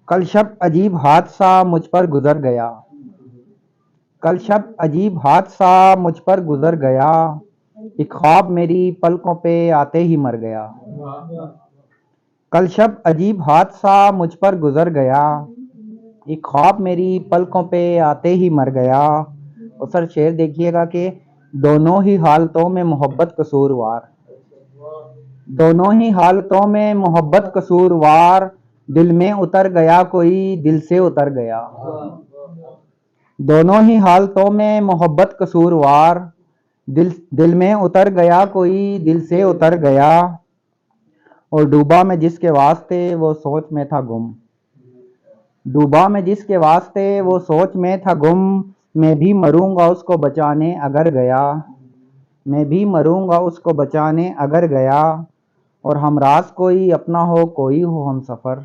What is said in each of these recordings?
کل شب عجیب حادثہ مجھ پر گزر گیا، کل شب عجیب حادثہ مجھ پر گزر گیا، ایک خواب میری پلکوں پہ آتے ہی مر گیا۔ کل شب عجیب حادثہ مجھ پر گزر گیا، ایک خواب میری پلکوں پہ آتے ہی مر گیا۔ اور سر شعر دیکھیے گا کہ دونوں ہی حالتوں میں محبت قصوروار، دونوں ہی حالتوں میں محبت قصوروار، دل میں اتر گیا کوئی دل سے اتر گیا۔ دونوں ہی حالتوں میں محبت قصوروار، دل میں اتر گیا کوئی دل سے اتر گیا۔ اور ڈوبا میں جس کے واسطے وہ سوچ میں تھا گم، ڈوبا میں جس کے واسطے وہ سوچ میں تھا گم، میں بھی مروں گا اس کو بچانے اگر گیا، میں بھی مروں گا اس کو بچانے اگر گیا۔ اور ہمراز کوئی اپنا ہو کوئی ہو ہم سفر،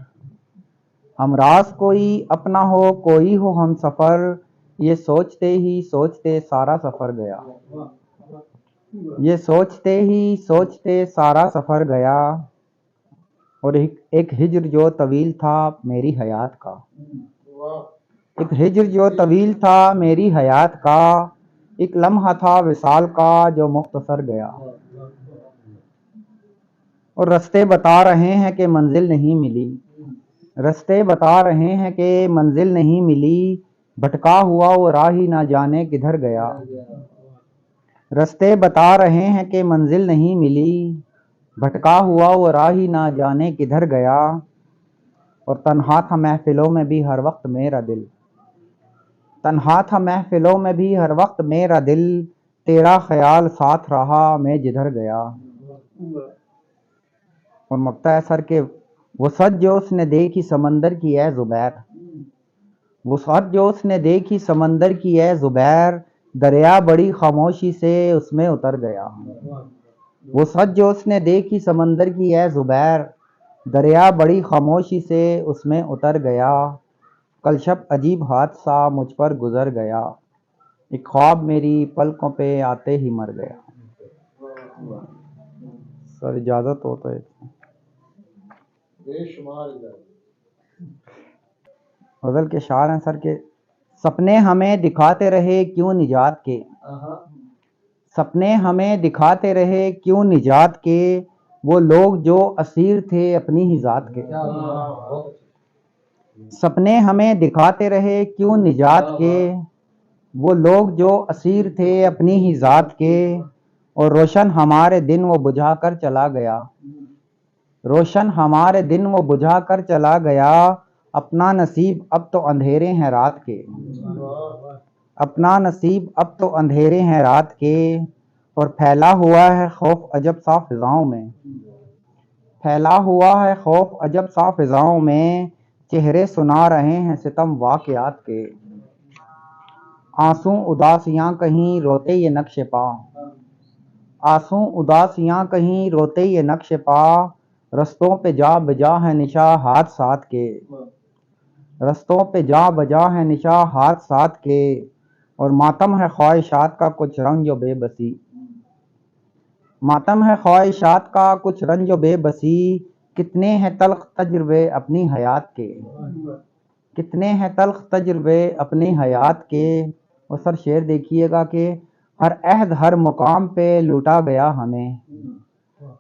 ہمراز کوئی اپنا ہو کوئی ہو ہم سفر، یہ سوچتے ہی سوچتے سارا سفر گیا، یہ سوچتے ہی سوچتے سارا سفر گیا۔ اور ایک ہجر جو طویل تھا میری حیات کا، ایک ہجر جو طویل تھا میری حیات کا، ایک لمحہ تھا وصال کا جو مختصر گیا۔ اور رستے بتا رہے ہیں کہ منزل نہیں ملی، رستے بتا رہے ہیں کہ منزل نہیں ملی، بھٹکا ہوا وہ راہی نہ جانے کدھر گیا۔ رستے بتا رہے ہیں کہ منزل نہیں ملی، بھٹکا ہوا وہ راہی نہ جانے کدھر گیا۔ اور تنہا تھا محفلوں میں بھی ہر وقت میرا دل، تنہا تھا محفلوں میں بھی ہر وقت میرا دل، تیرا خیال ساتھ رہا میں جدھر گیا۔ اور مقطع ہے سر کہ وسعت جو اس نے دیکھی سمندر کی اے زبیر، وسعت جو اس نے دیکھی سمندر کی اے زبیر، دریا بڑی خاموشی سے اس میں اتر گیا۔ وسعت جو اس نے دیکھی سمندر کی اے زبیر، دریا بڑی خاموشی سے اس میں اتر گیا۔ کل شب عجیب حادثہ مجھ پر گزر گیا، ایک خواب میری پلکوں پہ آتے ہی مر گیا۔ سر اجازت ہو تو غزل کے شعر ہیں سر کہ سپنے ہمیں دکھاتے رہے کیوں نجات کے، سپنے ہمیں دکھاتے رہے کیوں نجات کے، وہ لوگ جو اسیر تھے اپنی ہی ذات کے۔ سپنے ہمیں دکھاتے رہے کیوں نجات کے، وہ لوگ جو اسیر تھے اپنی ہی ذات کے۔ اور روشن ہمارے دن وہ بجھا کر چلا گیا، روشن ہمارے دن وہ بجھا کر چلا گیا، اپنا نصیب اب تو اندھیرے ہیں رات کے، اپنا نصیب اب تو اندھیرے ہیں رات کے۔ اور پھیلا ہوا ہے خوف عجب سا فضاؤں میں، پھیلا ہوا ہے خوف عجب سا فضاؤں میں، چہرے سنا رہے ہیں ستم واقعات کے، آنسوں اداسیاں کہیں روتے یہ نقش پا، آنسوں اداسیاں کہیں روتے یہ نقش پا، رستوں پہ جا بجا ہے نشا حادثات کے، رستوں پہ جا بجا ہے نشا حادثات کے۔ اور ماتم ہے خواہشات کا کچھ رنج و بے بسی، ماتم ہے خواہشات کا کچھ رنج و بے بسی، کتنے ہیں تلخ تجربے اپنی حیات کے، کتنے ہیں تلخ تجربے اپنی حیات کے۔ اور سر شعر دیکھیے گا کہ ہر عہد ہر مقام پہ لوٹا گیا ہمیں،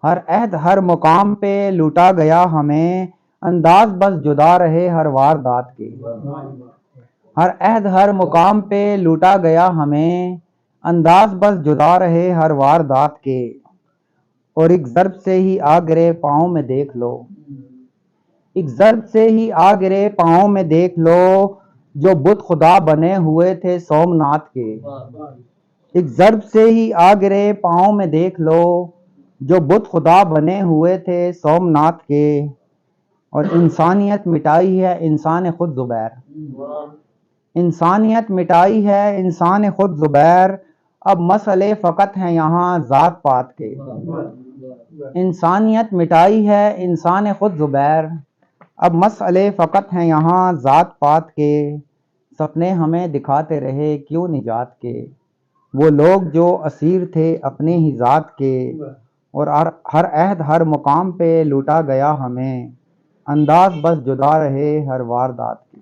ہر عہد ہر مقام پہ لوٹا گیا ہمیں، انداز بس جدا رہے ہر واردات کے، ہر عہد ہر مقام پہ لوٹا گیا ہمیں، انداز بس جدا رہے ہر واردات کے۔ اور ایک ضرب سے ہی آ گرے پاؤں میں دیکھ لو، ایک ضرب سے ہی آ گرے پاؤں میں دیکھ لو، جو بت خدا بنے ہوئے تھے سومنات کے، ایک ضرب سے ہی آ گرے پاؤں میں دیکھ لو، جو بت خدا بنے ہوئے تھے سومنات کے۔ اور انسانیت مٹائی ہے انسان خود زبیر، انسانیت مٹائی ہے انسان خود زبیر، اب مسئلے فقط ہیں یہاں ذات پات کے، انسانیت مٹائی ہے انسان خود زبیر، اب مسئلے فقط ہیں یہاں ذات پات کے۔ سپنے ہمیں دکھاتے رہے کیوں نجات کے، وہ لوگ جو اسیر تھے اپنی ہی ذات کے۔ اور ہر عہد ہر مقام پہ لوٹا گیا ہمیں، انداز بس جدا رہے ہر واردات کی۔